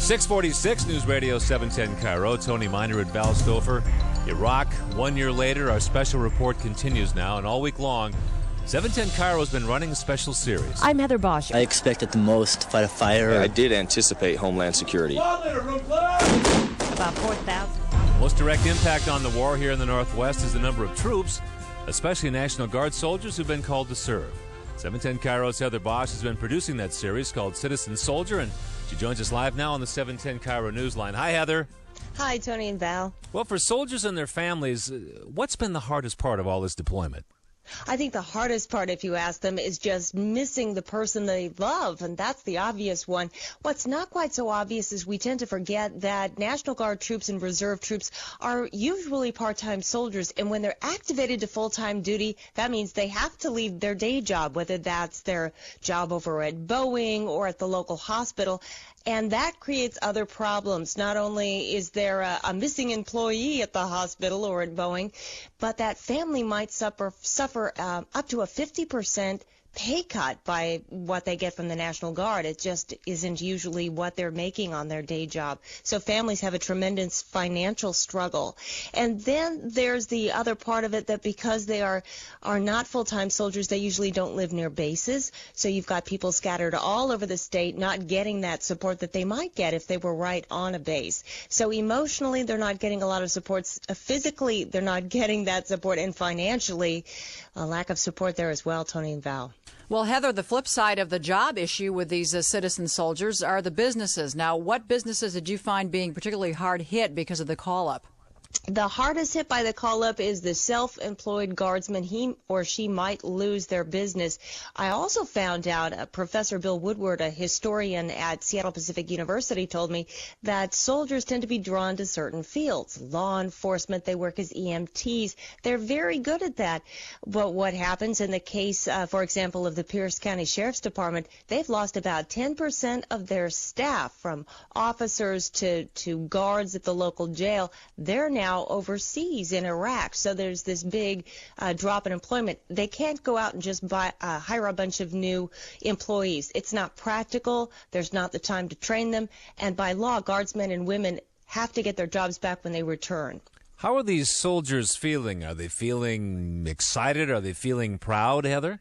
646 News Radio 710 KIRO. Tony Miner and Val Stouffer. Iraq, 1 year later. Our special report continues now, and all week long, 710 KIRO has been running a special series. I'm Heather Bosch. I expected the most to fight a fire. I did anticipate Homeland Security. About 4,000. Most direct impact on the war here in the Northwest is the number of troops, especially National Guard soldiers who've been called to serve. 710 KIRO's Heather Bosch has been producing that series called Citizen Soldier, and she joins us live now on the 710 KIRO Newsline. Hi, Heather. Hi, Tony and Val. Well, for soldiers and their families, what's been the hardest part of all this deployment? I think the hardest part, if you ask them, is just missing the person they love, and that's the obvious one. What's not quite so obvious is we tend to forget that National Guard troops and reserve troops are usually part-time soldiers, and when they're activated to full-time duty, that means they have to leave their day job, whether that's their job over at Boeing or at the local hospital. And that creates other problems. Not only is there a missing employee at the hospital or at Boeing, but that family might suffer up to a 50% pay cut by what they get from the National Guard. It just isn't usually what they're making on their day job. So families have a tremendous financial struggle. And then there's the other part of it that because they are not full-time soldiers, they usually don't live near bases. So you've got people scattered all over the state not getting that support that they might get if they were right on a base. So emotionally, they're not getting a lot of support. Physically, they're not getting that support. And financially, a lack of support there as well, Tony and Val. Well, Heather, the flip side of the job issue with these citizen soldiers are the businesses. Now, what businesses did you find being particularly hard hit because of the call-up? The hardest hit by the call-up is the self-employed guardsman. He or she might lose their business. I also found out, Professor Bill Woodward, a historian at Seattle Pacific University, told me that soldiers tend to be drawn to certain fields. Law enforcement, they work as EMTs. They're very good at that. But what happens in the case, for example, of the Pierce County Sheriff's Department, they've lost about 10% of their staff, from officers to guards at the local jail. They're now overseas in Iraq, so there's this big drop in employment. They can't go out and just hire a bunch of new employees. It's not practical. There's not the time to train them, and by law, guardsmen and women have to get their jobs back when they return. How are these soldiers feeling? Are they feeling excited? Are they feeling proud, Heather?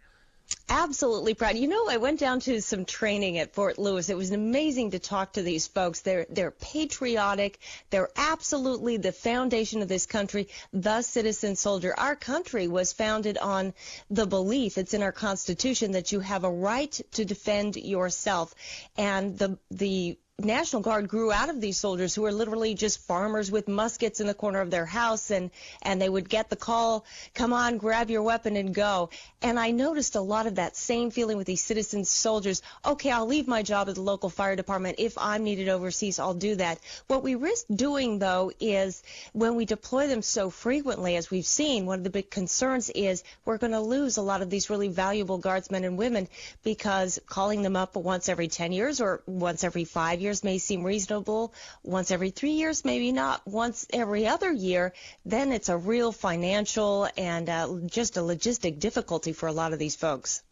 Absolutely proud. You know, I went down to some training at Fort Lewis. It was amazing to talk to these folks. They're patriotic. They're absolutely the foundation of this country, the citizen soldier. Our country was founded on the belief, it's in our Constitution, that you have a right to defend yourself. And the National Guard grew out of these soldiers who were literally just farmers with muskets in the corner of their house, and they would get the call, come on, grab your weapon and go. And I noticed a lot of that same feeling with these citizen soldiers. Okay, I'll leave my job at the local fire department. If I'm needed overseas, I'll do that. What we risk doing, though, is when we deploy them so frequently, as we've seen, one of the big concerns is we're going to lose a lot of these really valuable guardsmen and women, because calling them up once every 10 years or once every 5 years may seem reasonable. Once every 3 years, maybe not. Once every other year, then it's a real financial and just a logistic difficulty for a lot of these folks.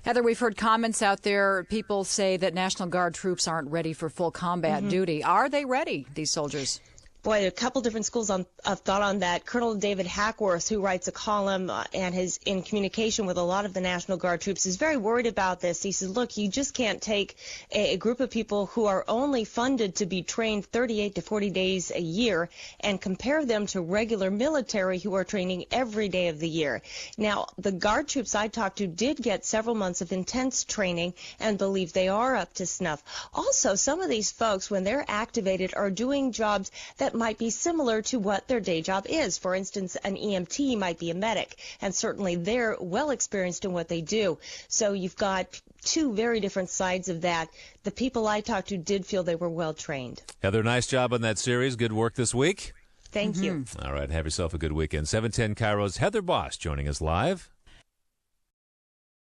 Heather, we've heard comments out there. People say that National Guard troops aren't ready for full combat duty. Are they ready, these soldiers? Boy, a couple different schools of thought on that. Colonel David Hackworth, who writes a column and is in communication with a lot of the National Guard troops, is very worried about this. He says, look, you just can't take a group of people who are only funded to be trained 38 to 40 days a year and compare them to regular military who are training every day of the year. Now, the Guard troops I talked to did get several months of intense training and believe they are up to snuff. Also, some of these folks, when they're activated, are doing jobs that might be similar to what their day job is. For instance, an EMT might be a medic, and certainly they're well experienced in what they do. So you've got two very different sides of that. The people I talked to did feel they were well trained. Heather, nice job on that series. Good work this week. Thank you. All right, have yourself a good weekend. 710 KIRO's Heather Bosch joining us live.